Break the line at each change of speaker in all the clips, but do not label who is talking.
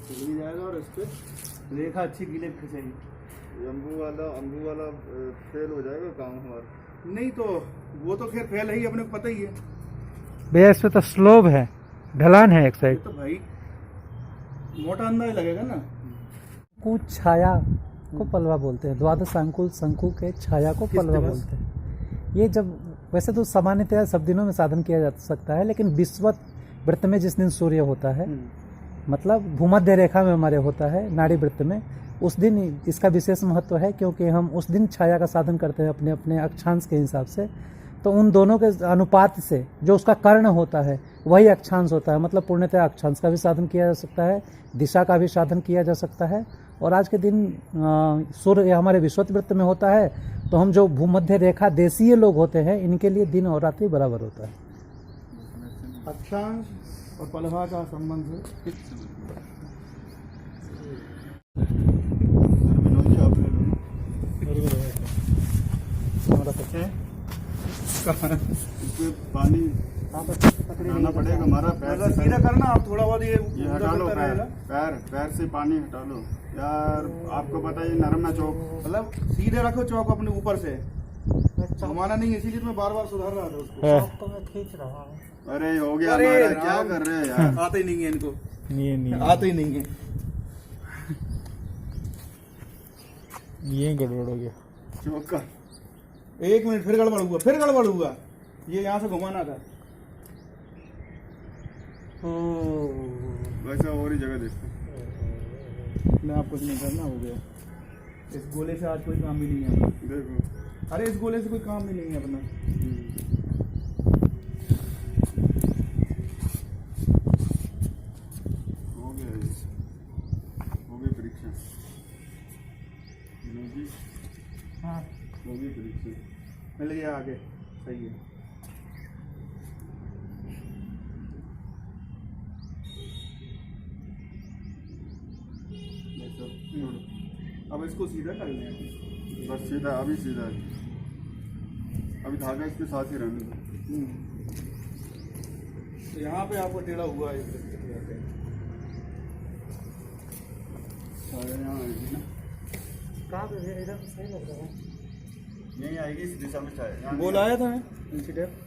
चल भी जाएगा और इस पर रेखा अच्छी गीले खिंचाई।
अम्बू वाला फेल हो जाएगा काम हमारा।
नहीं तो वो तो खैर फेल है ही, अपने को पता ही है
भैया। इस पे तो स्लोप है, ढलान है एक
ये
साइड।
तो भाई मोटा अंदाज लगेगा ना।
कुछ छाया को पलवा बोलते हैं, द्वादश अंकुल शंकु के छाया को
किस
पलवा
दिवस?
बोलते हैं। ये जब वैसे तो सामान्यतः सब दिनों में साधन किया जा सकता है, लेकिन विश्वत व्रत में जिस दिन सूर्य होता है, मतलब भूमध्य रेखा में हमारे होता है नाड़ी वृत्त में, उस दिन इसका विशेष महत्व है, क्योंकि हम उस दिन छाया का साधन करते हैं अपने अपने अक्षांश के हिसाब से। तो उन दोनों के अनुपात से जो उसका कर्ण होता है वही अक्षांश होता है। मतलब पूर्णतः अक्षांश का भी साधन किया जा सकता है, दिशा का भी साधन किया जा सकता है। और आज के दिन सूर्य हमारे विश्वत वृत्त में होता है, तो हम जो भूमध्य रेखा देशीय लोग होते हैं, इनके लिए दिन और रात्रि बराबर होता है।
अक्षांश और पलवा का संबंध है।
इसमें पानी हटाना पड़ेगा हमारा। पैर से
सीधा करना आप, थोड़ा बहुत ये
हटा लो, पैर से पानी हटा लो यार। आपको पता है नरम है चौक,
मतलब सीधे रखो चौक अपने ऊपर से, घुमाना नहीं है, इसीलिए मैं बार बार सुधार रहा था उसको।
तो मैं खींच रहा हूँ।
अरे हो गया
अरे
हमारा, क्या
राम।
कर रहे हैं यार।
आते ही नहीं है इनको,
नहीं
आते ही नहीं है।
ये गड़बड़ हो गया।
चौक का
1 मिनट, फिर गड़बड़ हुआ। ये यहाँ से घुमाना था।
वैसा और ही जगह देखते हैं।
मैं आपको कुछ नहीं करना, हो गया। इस गोले से आज कोई काम भी नहीं है।
देखो
अरे इस गोले से कोई काम भी नहीं है अपना।
हो गया ये। हो गई परीक्षा जी।
हाँ
हो गई परीक्षा।
मिल गया आगे, सही है। अब इसको सीधा कर लें।
बस सीधा, अभी सीधा है। अभी धागा इसके साथ ही रहने दो।
तो यहाँ पे आपको टेढ़ा हुआ है।
यहाँ आएगी ना,
कहाँ पे इधर सही लग रहा है।
यहीं आएगी, इस दिशा में चाहे यहाँ
बोल आया था मैं इंसिडेंट।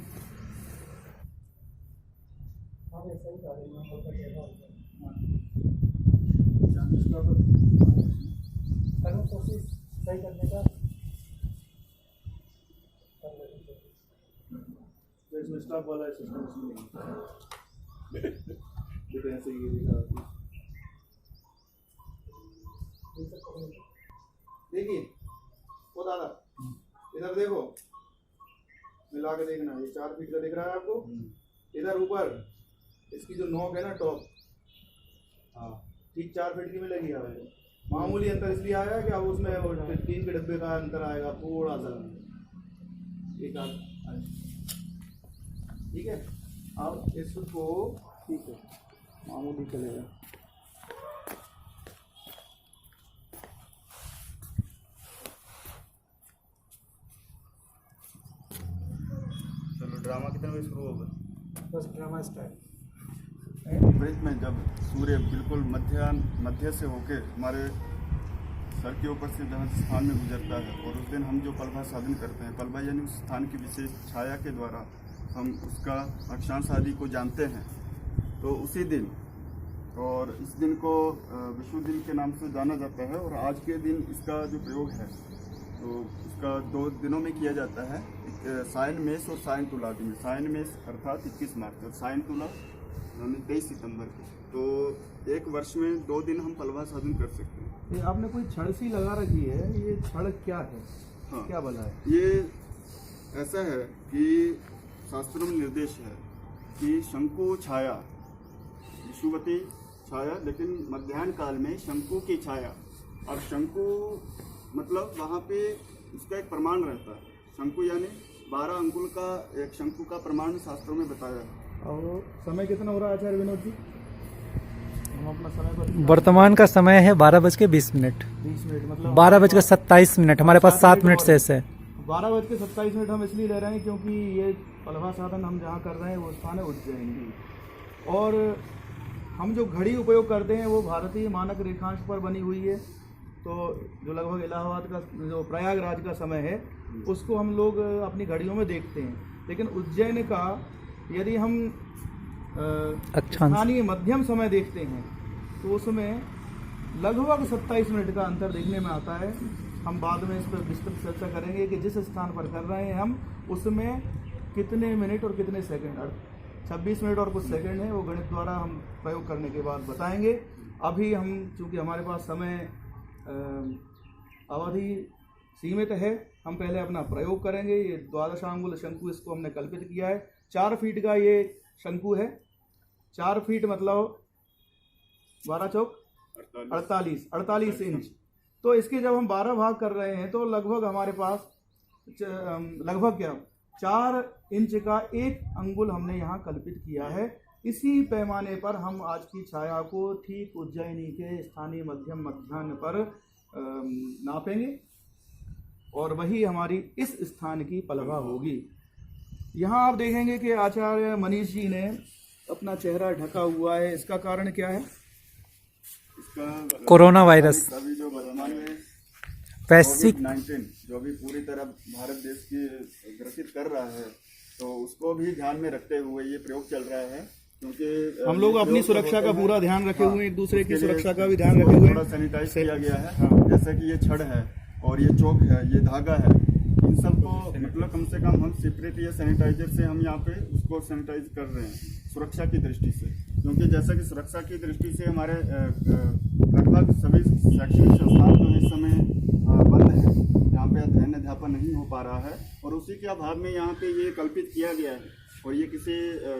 कोशिश सही करने का
इसमें स्टॉप वाला सिस्टम इसमें नहीं है। तो ऐसे ये दिखा, देखिए वो दादा इधर देखो, मिला के देखना। ये 4 फीट का दिख रहा है आपको। इधर ऊपर इसकी जो नोक है ना, टॉप, हाँ ठीक 4 फीट की मिलेगी। हमें मामूली अंतर इसलिए आया कि अब उसमें 3 के डब्बे का अंतर आएगा थोड़ा सा, एक आध। ठीक है, अब इसको ठीक है मामूली चलेगा।
चलो ड्रामा कितने बजे शुरू होगा?
बस ड्रामा स्टार्ट।
वृत्त में जब सूर्य बिल्कुल मध्य से होके हमारे सर के ऊपर से जहाँ स्थान में गुजरता है, और उस दिन हम जो पलवा साधन करते हैं, पलवा यानी उस स्थान की विशेष छाया के द्वारा हम उसका अक्षांश आदि को जानते हैं, तो उसी दिन, और इस दिन को विश्व दिन के नाम से जाना जाता है। और आज के दिन इसका जो प्रयोग है तो इसका 2 दिनों में किया जाता है, सायन मेष और सायन तुला दिन। सायन मेष अर्थात 21 मार्च और सायन तुला 23 सितंबर को। तो एक वर्ष में 2 दिन हम पलवा साधन कर सकते हैं।
ये आपने कोई छड़ सी लगा रखी है, ये छड़ क्या है?
हाँ,
क्या बना है?
ये ऐसा है कि शास्त्रों में निर्देश है कि शंकु छाया, विषुवती छाया, लेकिन मध्याह्न काल में शंकु की छाया। और शंकु मतलब वहाँ पे उसका एक प्रमाण रहता है। शंकु यानी 12 अंकुल का एक शंकु का प्रमाण शास्त्रों में बताया है।
और समय कितना हो रहा है आचार्य विनोद जी? हम अपना समय पर
वर्तमान का समय है 12:20 मिनट।
20 मिनट, मतलब
12:27 मिनट। हमारे पास 7 मिनट शेष है।
12:27 हम इसलिए ले रहे हैं क्योंकि ये पलवा साधन हम जहाँ कर रहे हैं वो स्थान है उज्जैन। और हम जो घड़ी उपयोग करते हैं वो भारतीय मानक रेखांश पर बनी हुई है। तो जो लगभग इलाहाबाद का जो प्रयागराज का समय है उसको हम लोग अपनी घड़ियों में देखते हैं। लेकिन उज्जैन का यदि हम स्थानीय मध्यम समय देखते हैं तो उसमें लगभग 27 मिनट का अंतर देखने में आता है। हम बाद में इस पर विस्तृत चर्चा करेंगे कि जिस स्थान पर कर रहे हैं हम उसमें कितने मिनट और कितने सेकंड, 26 मिनट और कुछ सेकंड है, वो गणित द्वारा हम प्रयोग करने के बाद बताएंगे। अभी हम चूँकि हमारे पास समय अवधि सीमित है, हम पहले अपना प्रयोग करेंगे। ये 12 अंगुल शंकु इसको हमने कल्पित किया है। 4 फीट का ये शंकु है। 4 फीट मतलब 12 चौक 48 इंच। तो इसके जब हम 12 भाग कर रहे हैं तो लगभग हमारे पास लगभग 4 इंच का एक अंगुल हमने यहाँ कल्पित किया है। इसी पैमाने पर हम आज की छाया को ठीक उज्जैनी के स्थानीय मध्यम मध्याह्न पर नापेंगे और वही हमारी इस स्थान की पलवा होगी। यहाँ आप देखेंगे कि आचार्य मनीष जी ने अपना चेहरा ढका हुआ है। इसका कारण क्या है?
इसका
कोरोना वायरस,
अभी जो वर्तमान में
वैश्विक
कोविड-19 जो अभी पूरी तरह भारत देश की ग्रसित कर रहा है, तो उसको भी ध्यान में रखते हुए ये प्रयोग चल रहा है। क्योंकि
हम लोग अपनी सुरक्षा का पूरा ध्यान रखे हुए हैं, एक दूसरे की सुरक्षा का भी ध्यान रखे हुए हैं।
सैनिटाइज किया गया है। जैसे कि ये छड़ है और ये चौक है, ये धागा है, इन सबको मतलब कम से कम हम सेपरेट ये सैनिटाइजर से हम यहाँ पे उसको सैनिटाइज कर रहे हैं सुरक्षा की दृष्टि से। क्योंकि जैसा कि सुरक्षा की दृष्टि से हमारे लगभग सभी शैक्षणिक संस्थान जो इस समय बंद है, यहाँ पे अध्ययन अध्यापन नहीं हो पा रहा है और उसी के अभाव में यहाँ पे ये कल्पित किया गया है। और ये किसी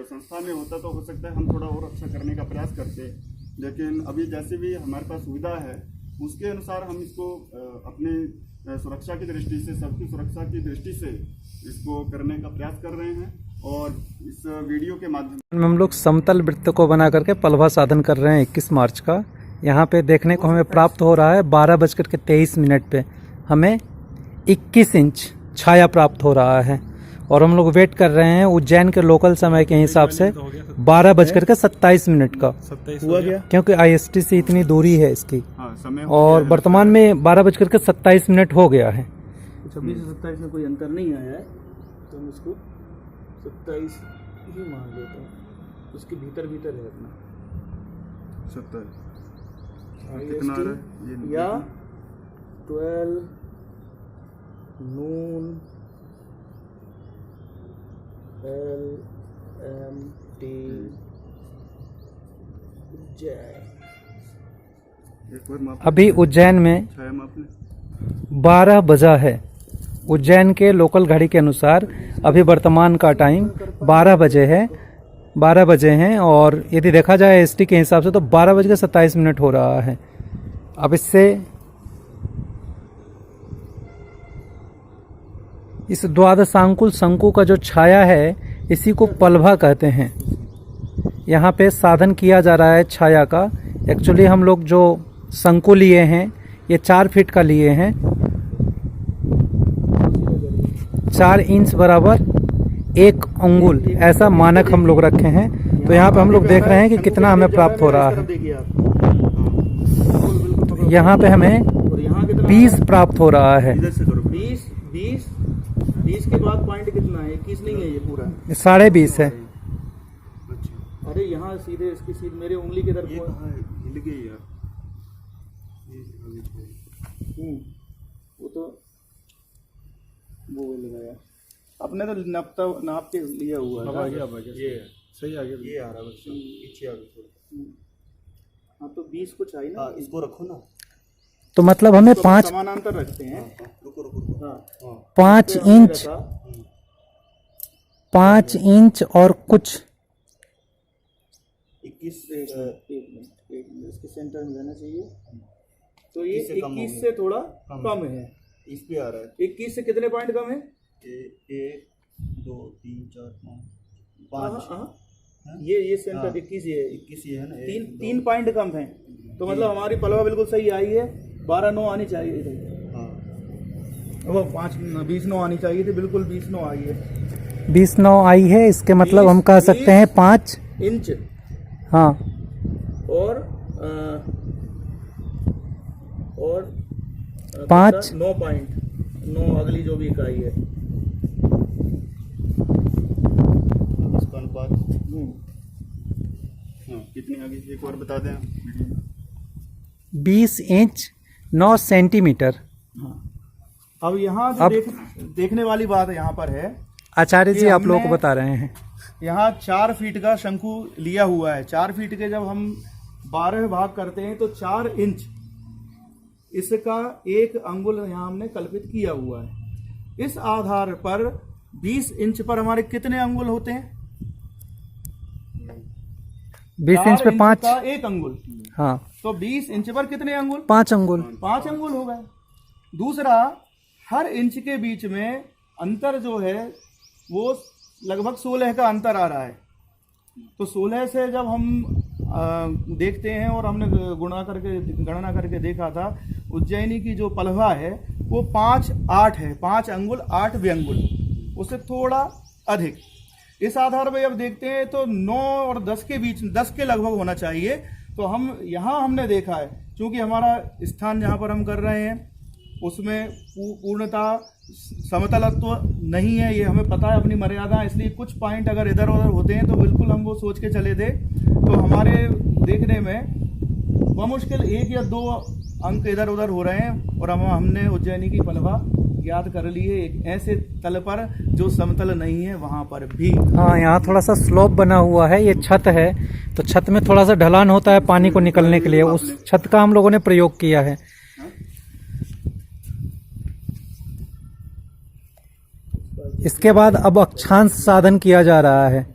संस्था में होता तो हो सकता है हम थोड़ा और अच्छा करने का प्रयास करते, लेकिन अभी जैसे भी हमारे पास सुविधा है उसके अनुसार हम इसको अपने सुरक्षा की दृष्टि से, सबकी सुरक्षा की दृष्टि से इसको करने का प्रयास कर रहे हैं। और इस वीडियो के माध्यम
में हम लोग समतल वृत्त को बना करके पलवा साधन कर रहे हैं 21 मार्च का। यहाँ पे देखने को हमें प्राप्त हो रहा है 12:23 पे हमें 21 इंच छाया प्राप्त हो रहा है और हम लोग वेट कर रहे हैं उज्जैन के लोकल समय के हिसाब से 12:27 का
हुआ गया,
क्योंकि IST से इतनी दूरी है इसकी।
समय
और वर्तमान में 12:27 हो गया है।
26 से 27 में कोई अंतर नहीं आया है तो हम इसको 27 ही मान लेते हैं। उसके भीतर है अपना
27
IST या 12 नून LMT
अभी उज्जैन में 12 बजा है। उज्जैन के लोकल घड़ी के अनुसार अभी वर्तमान का टाइम 12 बजे हैं और यदि देखा जाए ST के हिसाब से तो 12:27 हो रहा है। अब इससे इस द्वादशांकुल शंकु का जो छाया है इसी को पलभा कहते हैं। यहाँ पे साधन किया जा रहा है छाया का। एक्चुअली हम लोग जो शंकु लिए हैं ये 4 फीट का लिए हैं, 4 इंच बराबर 1 अंगुल ऐसा मानक हम लोग रखे हैं। तो यहाँ पे हम लोग देख रहे हैं कि कितना हमें प्राप्त हो रहा है। यहाँ पे हमें 20 प्राप्त हो रहा है।
20 के बाद पॉइंट कितना है? 21 नहीं है ये पूरा
20.5 है।
अरे यहाँ सीधे इसकी सीध मेरे उंगली की तरफ
हिल गई यार।
वो तो वो लगाया अपने तो नाप के लिया हुआ था।
ये सही आ गया,
ये आ रहा है पीछे आ गया। हाँ तो 20 कुछ आई ना, इसको रखो ना।
तो मतलब हमें 5
समानांतर रखते हैं। रुको हाँ
5 इंच और कुछ
21 इसके सेंटर में रहना चाहिए। तो ये 21 से थोड़ा कम है। इस पे आ रहा है 21 से कितने पॉइंट कम है? 1 2 3 4 5 ये सेंटर 21 ये है ना, 3 पॉइंट कम है। तो मतलब हमारी पलवा बिल्कुल सही आई है। 12-9 आनी चाहिए थी। वो 20-9 आनी चाहिए थी, बिल्कुल 20-9 आई है।
20-9 आई है। इसके मतलब हम कह सकते हैं 5
इंच।
हाँ
और
5
9.9 अगली जो भी इकाई है।
इसका अनुपात हाँ कितनी आगे एक और बता दें आप।
20 इंच 9 सेंटीमीटर।
हाँ, अब यहाँ जो देखने वाली बात यहाँ पर है,
आचार्य जी
कि
आप लोगों को
हमने-
बता रहे हैं।
यहाँ 4 फीट का शंकु लिया हुआ है। 4 फीट के जब हम 12 भाग करते हैं तो 4 इंच इसका 1 अंगुल यहाँ हमने कल्पित किया हुआ है। इस आधार पर 20 इंच पर हमारे कितने अंगुल होते हैं?
20 इंच पे 5।
का 1 अंगुल,
हाँ,
तो 20 इंच पर कितने अंगुल?
5 अंगुल।
5 अंगुल हो गए। दूसरा, हर इंच के बीच में अंतर जो है वो लगभग 16 का अंतर आ रहा है। तो 16 से जब हम देखते हैं, और हमने गणना करके देखा था, उज्जैनी की जो पलवा है वो 5-8 है, 5 अंगुल 8 व्यंगुल, उससे थोड़ा अधिक। इस आधार पर जब देखते हैं तो 9 और 10 के बीच, 10 के लगभग होना चाहिए। तो हम यहाँ हमने देखा है, क्योंकि हमारा स्थान जहाँ पर हम कर रहे हैं उसमें पूर्णता समतलत्व नहीं है, ये हमें पता है अपनी मर्यादा, इसलिए कुछ पॉइंट अगर इधर उधर होते हैं तो बिल्कुल हम वो सोच के चले थे। तो हमारे देखने में बमुश्किल 1 या 2 अंक इधर उधर हो रहे हैं, और हमने उज्जैनी की पलवा ज्ञात कर ली है एक ऐसे तल पर जो समतल नहीं है वहां पर भी।
हाँ, यहाँ थोड़ा सा स्लोप बना हुआ है, ये छत है, तो छत में थोड़ा सा ढलान होता है पानी को निकलने के लिए, उस छत का हम लोगों ने प्रयोग किया है। इसके बाद अब अक्षांश साधन किया जा रहा है।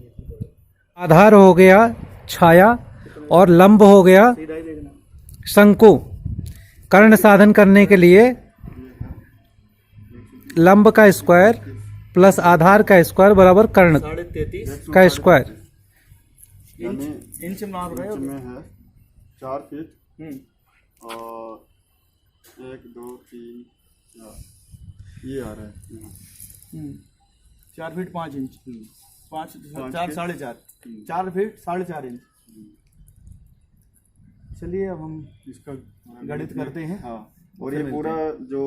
आधार हो गया छाया और लंब हो गया
सीधा ही देखना।
शंकु। कर्ण साधन करने के लिए लंब का स्क्वायर प्लस आधार का स्क्वायर बराबर कर्ण
33.5
का स्क्वायर।
इंच मार रहे हो?
में है 4 फीट
हम्म,
और 1 2 3 4 ये आ रहा है।
4 फीट 5 इंच, 5
पाँच
4
फीट।
4.5 4 feet 4.5 inch. चलिए अब हम
इसका
गणित करते हैं।
हाँ, और ये पूरा जो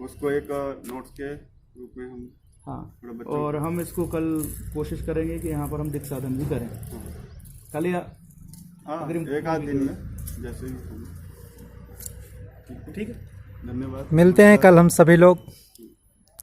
उसको एक नोट्स के रूप में हम
हाँ,
थोड़ा बच्चों
और हम इसको कल कोशिश करेंगे कि यहाँ पर हम दिक् साधन भी करें। कल या
हाँ
अग्रिम
एक आध दिन में जैसे ही
ठीक है।
धन्यवाद।
मिलते हैं कल हम सभी लोग।